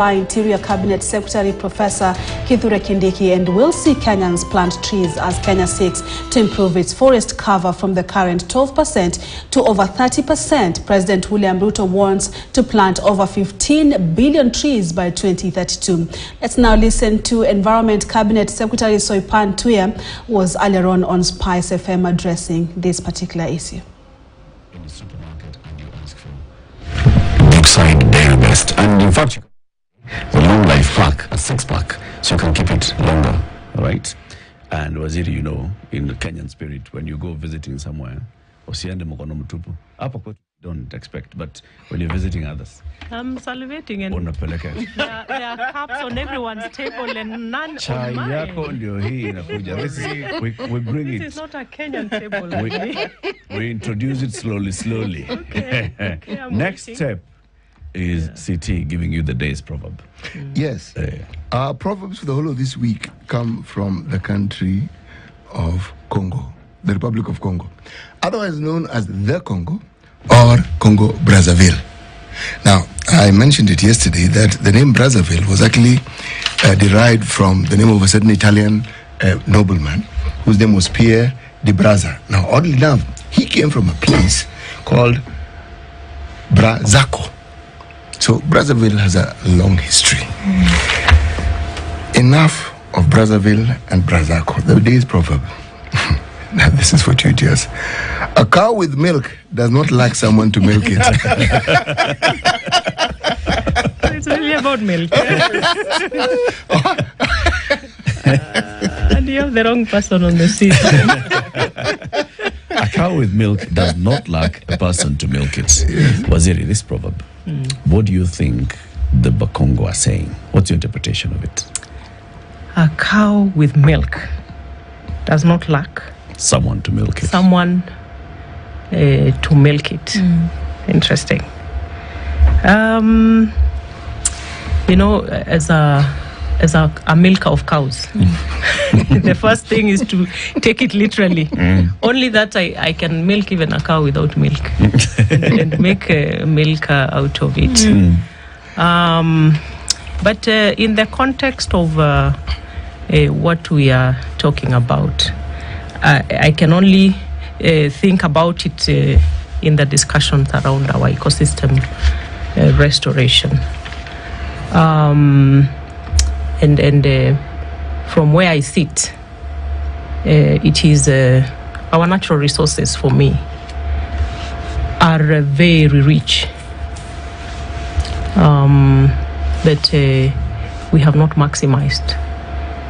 by Interior Cabinet Secretary Professor Kithure Kindiki and will see Kenyans plant trees as Kenya seeks to improve its forest cover from the current 12% to over 30%. President William Ruto wants to plant over 15 billion trees by 2032. Let's now listen to Environment Cabinet Secretary Soipan Tuya, who was earlier on Spice FM addressing this particular issue. In the supermarket and you ask for Brookside Dairy Best, and in fact the long life pack, a 6-pack, so you can keep it longer, all right? And Waziri, you know, in the Kenyan spirit, when you go visiting somewhere, usiende mkono mtupu. Hapa kwetu don't expect, but when you're visiting others, I'm salivating and unapeleka. There are cups on everyone's table and none Chai on mine. yako ndio hii inakuja. We bring This it. is not a Kenyan table. We introduce it slowly. Okay, I'm Next waiting. step is CT giving you the day's proverb. Yes. Our proverbs for the whole of this week come from the country of Congo, the Republic of Congo, otherwise known as the Congo or Congo Brazzaville. Now, I mentioned it yesterday that the name Brazzaville was actually derived from the name of a certain Italian nobleman whose name was Pierre de Brazza. Now, oddly enough, he came from a place called Brazzaco. So Brazzaville has a long history. Enough of Brazzaville and Brazzaco. The day's proverb. Now this is for tutors. A cow with milk does not lack someone to milk it. It's really about milk. And you have the wrong person on the seat. A cow with milk does not lack a person to milk it. Yes. Waziri, this proverb, what do you think the Bakongo are saying? What's your interpretation of it? A cow with milk does not lack Someone to milk it. someone to milk it. Interesting. You know, as a milker of cows, the first thing is to take it literally. Only that I can milk even a cow without milk and make milk out of it. But in the context of what we are talking about, I can only think about it in the discussions around our ecosystem restoration. And from where I sit, it is our natural resources for me are very rich, but we have not maximized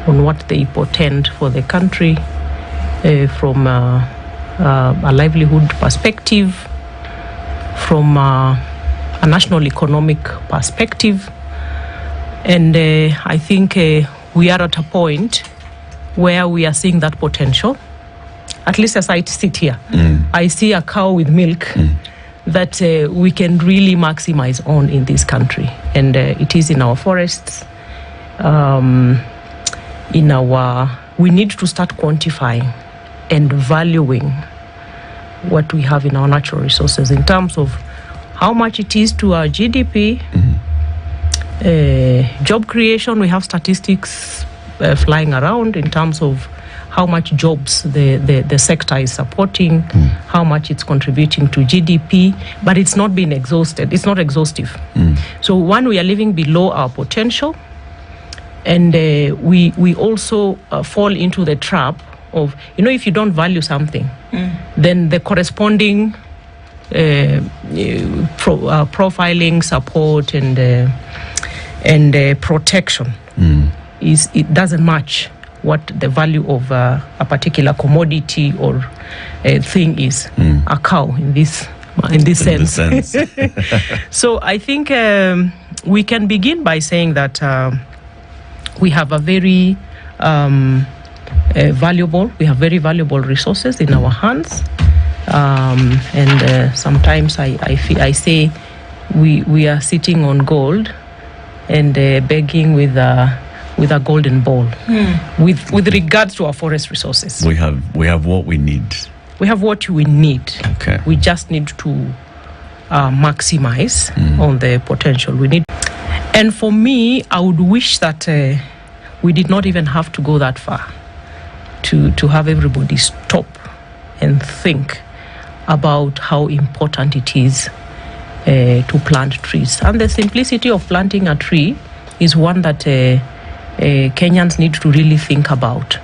on what they portend for the country from a livelihood perspective, from a national economic perspective. And I think we are at a point where we are seeing that potential. At least as I sit here, I see a cow with milk that we can really maximize on in this country. And it is in our forests, we need to start quantifying and valuing what we have in our natural resources in terms of how much it is to our GDP, job creation. We have statistics flying around in terms of how much jobs the sector is supporting, how much it's contributing to GDP, but it's not been exhausted. It's not exhaustive. So one, we are living below our potential, and we also fall into the trap of, you know, if you don't value something, then the corresponding profiling, support, and protection it doesn't match what the value of a particular commodity or thing is. A cow in this sense. So I think we can begin by saying that we have very valuable resources in our hands, and sometimes I say we are sitting on gold and begging with a golden bowl. With regards to our forest resources, we have what we need. We have what we need. Okay. We just need to maximize on the potential we need. And for me, I would wish that we did not even have to go that far to have everybody stop and think about how important it is to plant trees. And the simplicity of planting a tree is one that Kenyans need to really think about.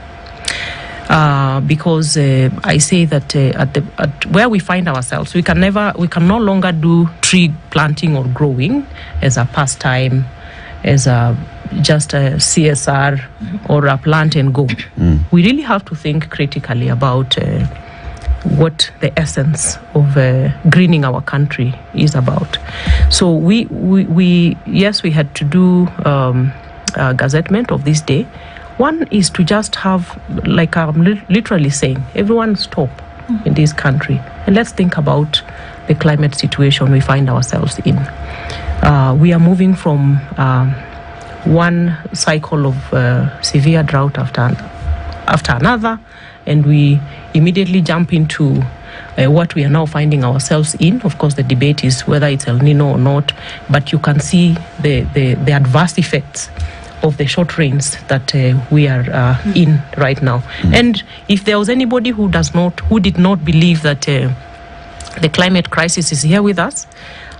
Because I say that at where we find ourselves, we can no longer do tree planting or growing as a pastime, as just a CSR or a plant and go. We really have to think critically about what the essence of greening our country is about. So we had to do a gazettement of this day. One is to just have, like I'm literally saying, everyone stop in this country and let's think about the climate situation we find ourselves in. We are moving from one cycle of severe drought after another, and we immediately jump into what we are now finding ourselves in. Of course, the debate is whether it's El Nino or not, but you can see the adverse effects of the short rains that we are in right now. And if there was anybody who did not believe that the climate crisis is here with us,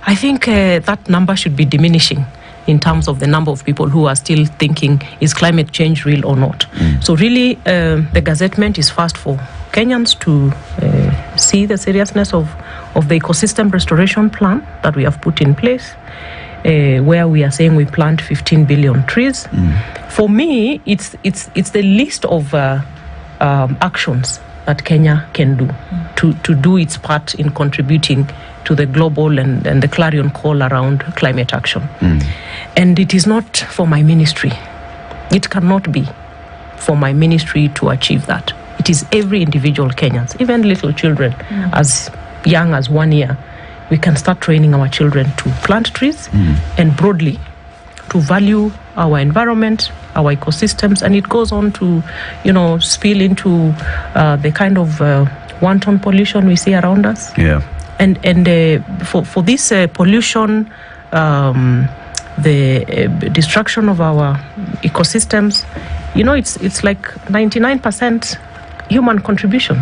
I think that number should be diminishing in terms of the number of people who are still thinking, is climate change real or not? So really, the gazettement is first for Kenyans to see the seriousness of the ecosystem restoration plan that we have put in place, where we are saying we plant 15 billion trees. For me, it's the list of actions that Kenya can do to do its part in contributing to the global and the clarion call around climate action. And it is not for my ministry. It cannot be for my ministry to achieve that. It is every individual Kenyans, even little children as young as 1 year. We can start training our children to plant trees and broadly to value our environment, our ecosystems, and it goes on to, spill into the kind of wanton pollution we see around us. Yeah. And for this pollution, the destruction of our ecosystems, it's like 99% human contribution.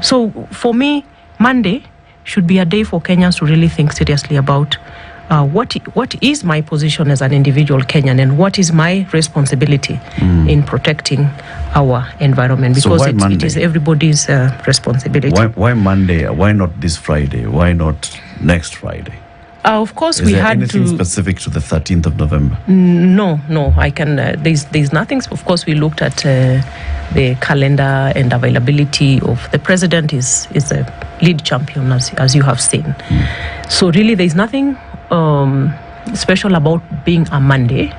So for me, Monday should be a day for Kenyans to really think seriously about what is my position as an individual Kenyan and what is my responsibility in protecting our environment, because it is everybody's responsibility. Why Monday? Why not this Friday? Why not next Friday? Of course, we had anything specific to the 13th of November? No. I can. There's nothing. Of course, we looked at the calendar and availability of the president is a lead champion, as you have seen. So really, there's nothing special about being a Monday.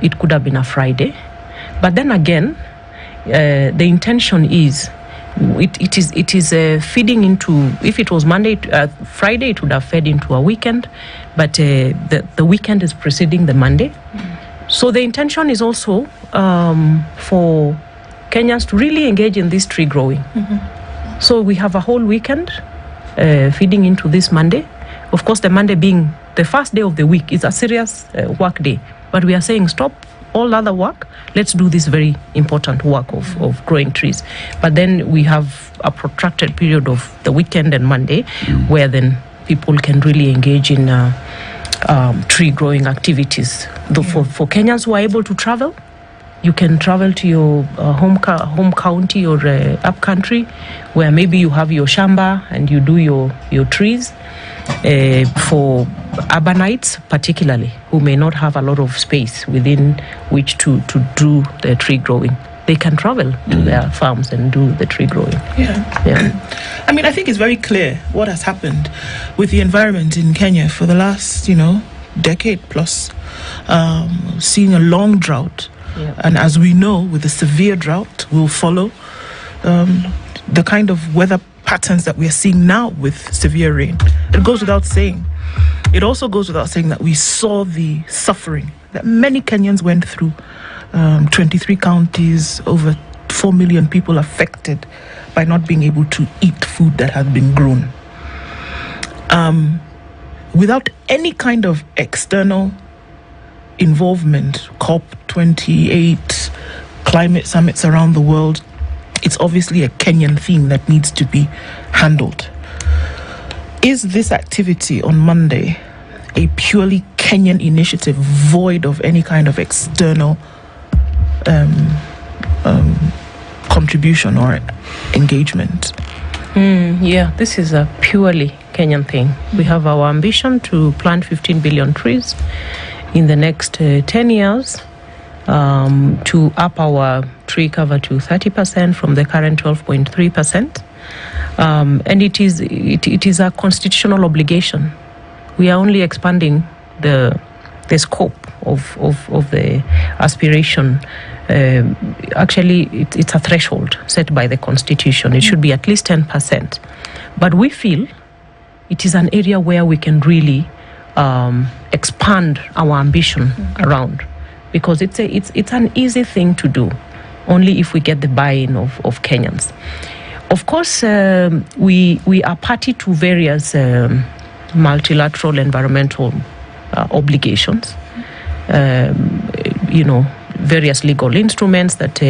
It could have been a Friday, but then again, the intention is. It is feeding into, if it was Friday, it would have fed into a weekend, but the weekend is preceding the Monday. So the intention is also for Kenyans to really engage in this tree growing. So we have a whole weekend feeding into this Monday. Of course, the Monday being the first day of the week is a serious work day, but we are saying stop all other work, let's do this very important work of growing trees. But then we have a protracted period of the weekend and Monday where then people can really engage in tree growing activities. For Kenyans who are able to travel, you can travel to your home county or up country where maybe you have your shamba and you do your trees. For urbanites particularly, who may not have a lot of space within which to do the tree growing, they can travel to their farms and do the tree growing. Yeah. I mean, I think it's very clear what has happened with the environment in Kenya for the last, decade plus, seeing a long drought. Yeah. And as we know, with the severe drought will follow the kind of weather patterns that we are seeing now with severe rain. It goes without saying. It also goes without saying that we saw the suffering that many Kenyans went through. 23 counties, over 4 million people affected by not being able to eat food that had been grown. Without any kind of external involvement, COP28, climate summits around the world, it's obviously a Kenyan theme that needs to be handled. Is this activity on Monday a purely Kenyan initiative, void of any kind of external contribution or engagement? Yeah, this is a purely Kenyan thing. We have our ambition to plant 15 billion trees in the next 10 years, to up our tree cover to 30% from the current 12.3%. And it is a constitutional obligation. We are only expanding the scope of the aspiration. Actually, it's a threshold set by the Constitution. It should be at least 10%. But we feel it is an area where we can really expand our ambition around, because it's an easy thing to do, only if we get the buy-in of Kenyans. Of course, we are party to various multilateral environmental obligations, various legal instruments that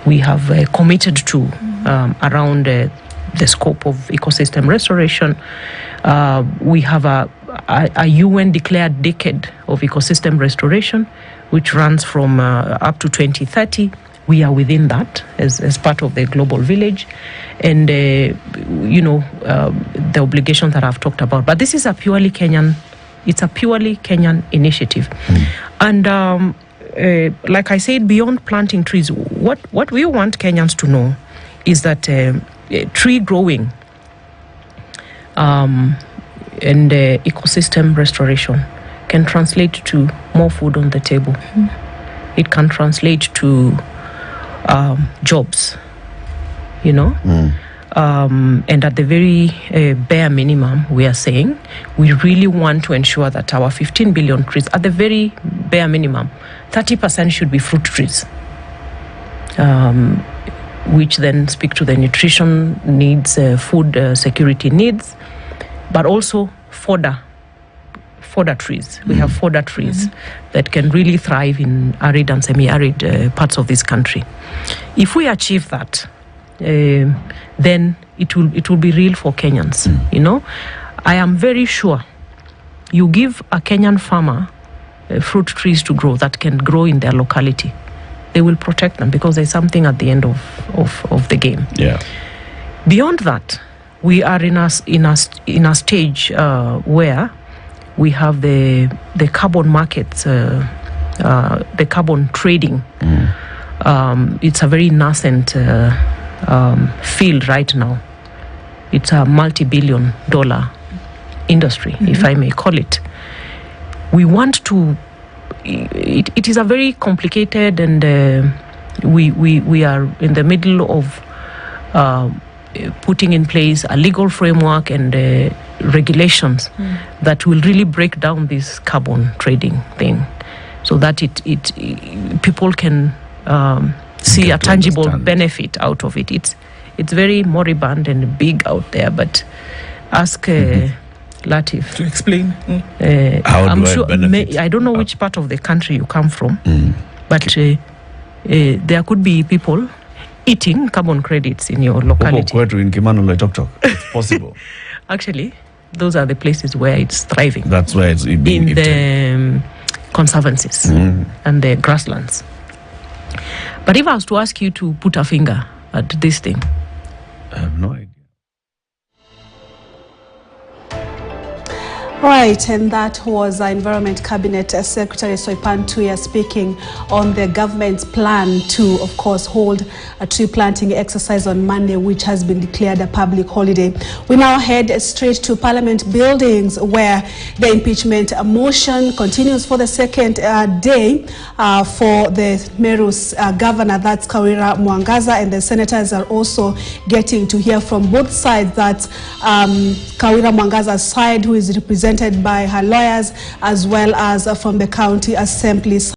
we have committed to around the scope of ecosystem restoration. We have a UN declared decade of ecosystem restoration, which runs from up to 2030. We are within that as part of the global village, and the obligations that I've talked about. But this is a purely Kenyan initiative. And like I said, beyond planting trees, what we want Kenyans to know is that tree growing and ecosystem restoration can translate to more food on the table. It can translate to jobs, and at the very bare minimum, we are saying we really want to ensure that our 15 billion trees, at the very bare minimum, 30% should be fruit trees, which then speak to the nutrition needs, food security needs, but also fodder trees. We have fodder trees that can really thrive in arid and semi-arid parts of this country. If we achieve that, then it will be real for Kenyans. I am very sure you give a Kenyan farmer fruit trees to grow that can grow in their locality, they will protect them because there's something at the end of the game. Yeah. Beyond that, we are in a stage where we have the carbon markets, the carbon trading. It's a very nascent field right now. It's a multi-billion-dollar industry, if I may call it. We want to. It is a very complicated, and we are in the middle of putting in place a legal framework and regulations that will really break down this carbon trading thing, so that people can see a tangible benefit out of it. It's very moribund and big out there, but ask Latif to explain. I'm sure. I don't know which part of the country you come from, but there could be people eating carbon credits in your locality. In Kimano, it's possible. Actually, those are the places where it's thriving. That's where it's being in the conservancies and the grasslands. But if I was to ask you to put a finger at this thing, I have no idea. Right, and that was our Environment Cabinet Secretary Soipan Tuya speaking on the government's plan to, of course, hold a tree planting exercise on Monday, which has been declared a public holiday. We now head straight to Parliament buildings, where the impeachment motion continues for the second day for the Meru's governor, that's Kawira Mwangaza, and the senators are also getting to hear from both sides. That Kawira Mwangaza's side, who is represented by her lawyers, as well as from the county assembly.